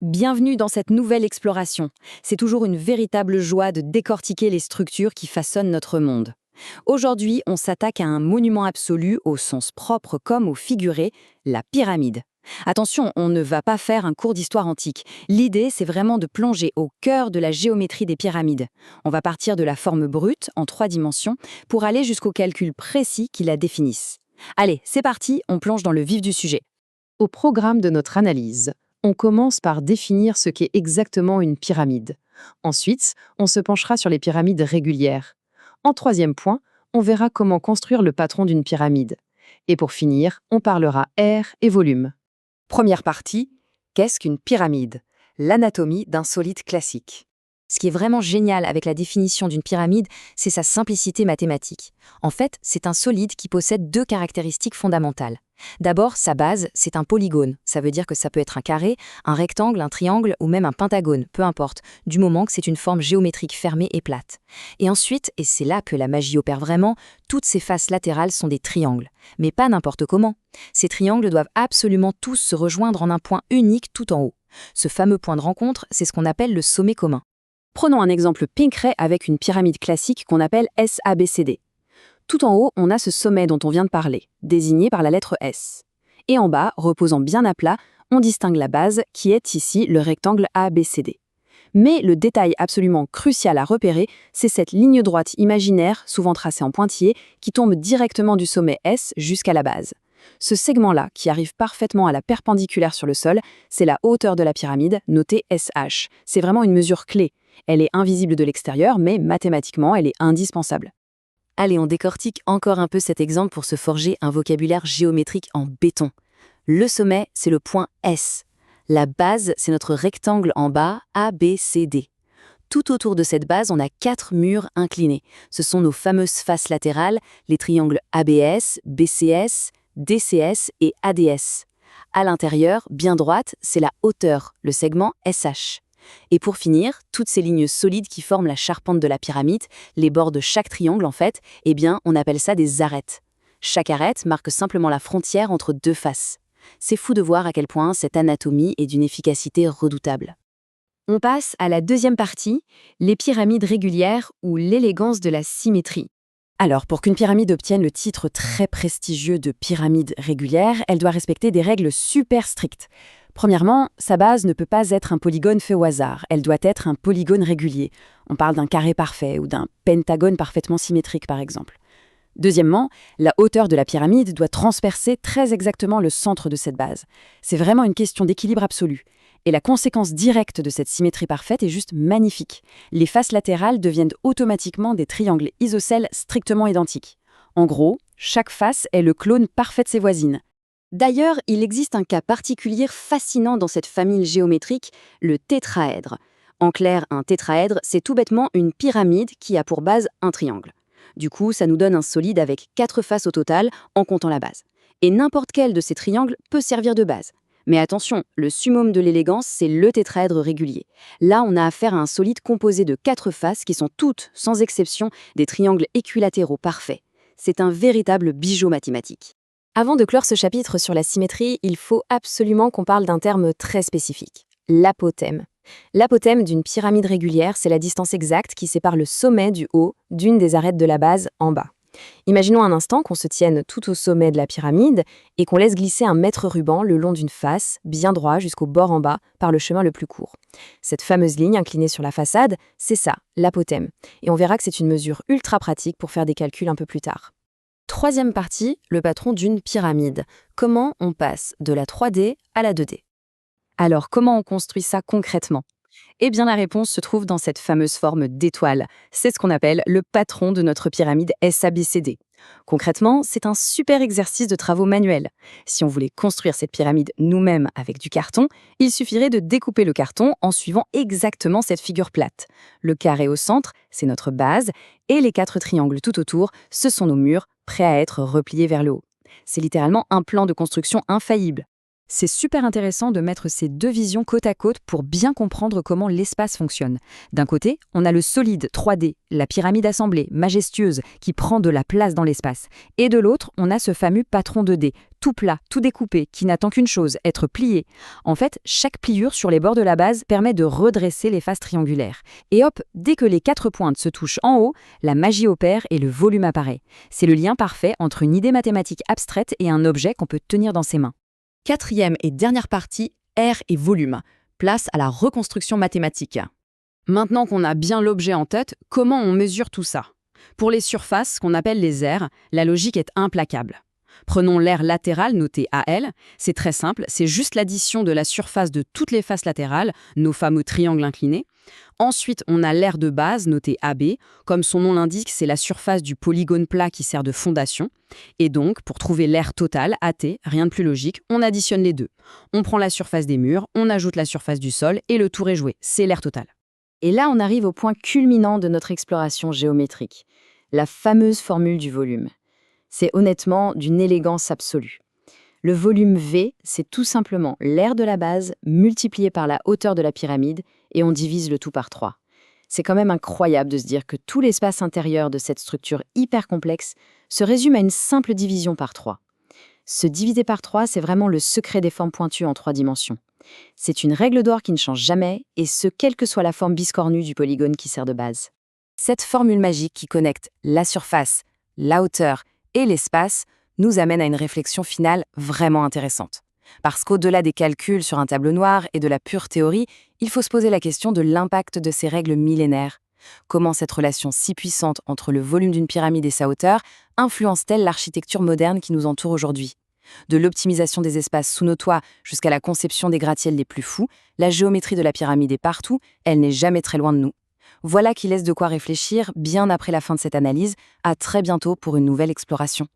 Bienvenue dans cette nouvelle exploration. C'est toujours une véritable joie de décortiquer les structures qui façonnent notre monde. Aujourd'hui, on s'attaque à un monument absolu au sens propre comme au figuré, la pyramide. Attention, on ne va pas faire un cours d'histoire antique. L'idée, c'est vraiment de plonger au cœur de la géométrie des pyramides. On va partir de la forme brute, en 3 dimensions, pour aller jusqu'aux calculs précis qui la définissent. Allez, c'est parti, on plonge dans le vif du sujet. Au programme de notre analyse, on commence par définir ce qu'est exactement une pyramide. Ensuite, on se penchera sur les pyramides régulières. En troisième point, on verra comment construire le patron d'une pyramide. Et pour finir, on parlera aire et volume. Première partie, qu'est-ce qu'une pyramide? L'anatomie d'un solide classique. Ce qui est vraiment génial avec la définition d'une pyramide, c'est sa simplicité mathématique. En fait, c'est un solide qui possède 2 caractéristiques fondamentales. D'abord, sa base, c'est un polygone. Ça veut dire que ça peut être un carré, un rectangle, un triangle ou même un pentagone, peu importe, du moment que c'est une forme géométrique fermée et plate. Et ensuite, et c'est là que la magie opère vraiment, toutes ses faces latérales sont des triangles. Mais pas n'importe comment. Ces triangles doivent absolument tous se rejoindre en un point unique tout en haut. Ce fameux point de rencontre, c'est ce qu'on appelle le sommet commun. Prenons un exemple concret avec une pyramide classique qu'on appelle SABCD. Tout en haut, on a ce sommet dont on vient de parler, désigné par la lettre S. Et en bas, reposant bien à plat, on distingue la base, qui est ici le rectangle ABCD. Mais le détail absolument crucial à repérer, c'est cette ligne droite imaginaire, souvent tracée en pointillé, qui tombe directement du sommet S jusqu'à la base. Ce segment-là, qui arrive parfaitement à la perpendiculaire sur le sol, c'est la hauteur de la pyramide, notée SH. C'est vraiment une mesure clé. Elle est invisible de l'extérieur, mais mathématiquement, elle est indispensable. Allez, on décortique encore un peu cet exemple pour se forger un vocabulaire géométrique en béton. Le sommet, c'est le point S. La base, c'est notre rectangle en bas, ABCD. Tout autour de cette base, on a 4 murs inclinés. Ce sont nos fameuses faces latérales, les triangles ABS, BCS, DCS et ADS. À l'intérieur, bien droite, c'est la hauteur, le segment SH. Et pour finir, toutes ces lignes solides qui forment la charpente de la pyramide, les bords de chaque triangle en fait, eh bien, on appelle ça des arêtes. Chaque arête marque simplement la frontière entre 2 faces. C'est fou de voir à quel point cette anatomie est d'une efficacité redoutable. On passe à la deuxième partie, les pyramides régulières ou l'élégance de la symétrie. Alors, pour qu'une pyramide obtienne le titre très prestigieux de pyramide régulière, elle doit respecter des règles super strictes. Premièrement, sa base ne peut pas être un polygone fait au hasard, elle doit être un polygone régulier. On parle d'un carré parfait ou d'un pentagone parfaitement symétrique par exemple. Deuxièmement, la hauteur de la pyramide doit transpercer très exactement le centre de cette base. C'est vraiment une question d'équilibre absolu. Et la conséquence directe de cette symétrie parfaite est juste magnifique. Les faces latérales deviennent automatiquement des triangles isocèles strictement identiques. En gros, chaque face est le clone parfait de ses voisines. D'ailleurs, il existe un cas particulier fascinant dans cette famille géométrique, le tétraèdre. En clair, un tétraèdre, c'est tout bêtement une pyramide qui a pour base un triangle. Du coup, ça nous donne un solide avec 4 faces au total, en comptant la base. Et n'importe quel de ces triangles peut servir de base. Mais attention, le summum de l'élégance, c'est le tétraèdre régulier. Là, on a affaire à un solide composé de 4 faces qui sont toutes, sans exception, des triangles équilatéraux parfaits. C'est un véritable bijou mathématique. Avant de clore ce chapitre sur la symétrie, il faut absolument qu'on parle d'un terme très spécifique, l'apothème. L'apothème d'une pyramide régulière, c'est la distance exacte qui sépare le sommet du haut d'une des arêtes de la base en bas. Imaginons un instant qu'on se tienne tout au sommet de la pyramide et qu'on laisse glisser un mètre ruban le long d'une face, bien droit jusqu'au bord en bas, par le chemin le plus court. Cette fameuse ligne inclinée sur la façade, c'est ça, l'apothème. Et on verra que c'est une mesure ultra pratique pour faire des calculs un peu plus tard. Troisième partie, le patron d'une pyramide. Comment on passe de la 3D à la 2D? Alors, comment on construit ça concrètement? Eh bien, la réponse se trouve dans cette fameuse forme d'étoile. C'est ce qu'on appelle le patron de notre pyramide SABCD. Concrètement, c'est un super exercice de travaux manuels. Si on voulait construire cette pyramide nous-mêmes avec du carton, il suffirait de découper le carton en suivant exactement cette figure plate. Le carré au centre, c'est notre base, et les 4 triangles tout autour, ce sont nos murs, prêts à être repliés vers le haut. C'est littéralement un plan de construction infaillible. C'est super intéressant de mettre ces 2 visions côte à côte pour bien comprendre comment l'espace fonctionne. D'un côté, on a le solide 3D, la pyramide assemblée, majestueuse, qui prend de la place dans l'espace. Et de l'autre, on a ce fameux patron 2D, tout plat, tout découpé, qui n'attend qu'une chose, être plié. En fait, chaque pliure sur les bords de la base permet de redresser les faces triangulaires. Et hop, dès que les 4 pointes se touchent en haut, la magie opère et le volume apparaît. C'est le lien parfait entre une idée mathématique abstraite et un objet qu'on peut tenir dans ses mains. Quatrième et dernière partie, air et volume. Place à la reconstruction mathématique. Maintenant qu'on a bien l'objet en tête, comment on mesure tout ça? Pour les surfaces, qu'on appelle les aires, la logique est implacable. Prenons l'aire latérale noté AL, c'est très simple, c'est juste l'addition de la surface de toutes les faces latérales, nos fameux triangles inclinés. Ensuite, on a l'aire de base noté AB, comme son nom l'indique, c'est la surface du polygone plat qui sert de fondation. Et donc, pour trouver l'aire totale, AT, rien de plus logique, on additionne les deux. On prend la surface des murs, on ajoute la surface du sol et le tour est joué, c'est l'aire totale. Et là, on arrive au point culminant de notre exploration géométrique, la fameuse formule du volume. C'est honnêtement d'une élégance absolue. Le volume V, c'est tout simplement l'aire de la base multiplié par la hauteur de la pyramide et on divise le tout par 3. C'est quand même incroyable de se dire que tout l'espace intérieur de cette structure hyper complexe se résume à une simple division par 3. Se diviser par 3, c'est vraiment le secret des formes pointues en 3 dimensions. C'est une règle d'or qui ne change jamais, et ce, quelle que soit la forme biscornue du polygone qui sert de base. Cette formule magique qui connecte la surface, la hauteur et l'espace nous amène à une réflexion finale vraiment intéressante. Parce qu'au-delà des calculs sur un tableau noir et de la pure théorie, il faut se poser la question de l'impact de ces règles millénaires. Comment cette relation si puissante entre le volume d'une pyramide et sa hauteur influence-t-elle l'architecture moderne qui nous entoure aujourd'hui? De l'optimisation des espaces sous nos toits jusqu'à la conception des gratte-ciels les plus fous, la géométrie de la pyramide est partout, elle n'est jamais très loin de nous. Voilà qui laisse de quoi réfléchir bien après la fin de cette analyse. À très bientôt pour une nouvelle exploration.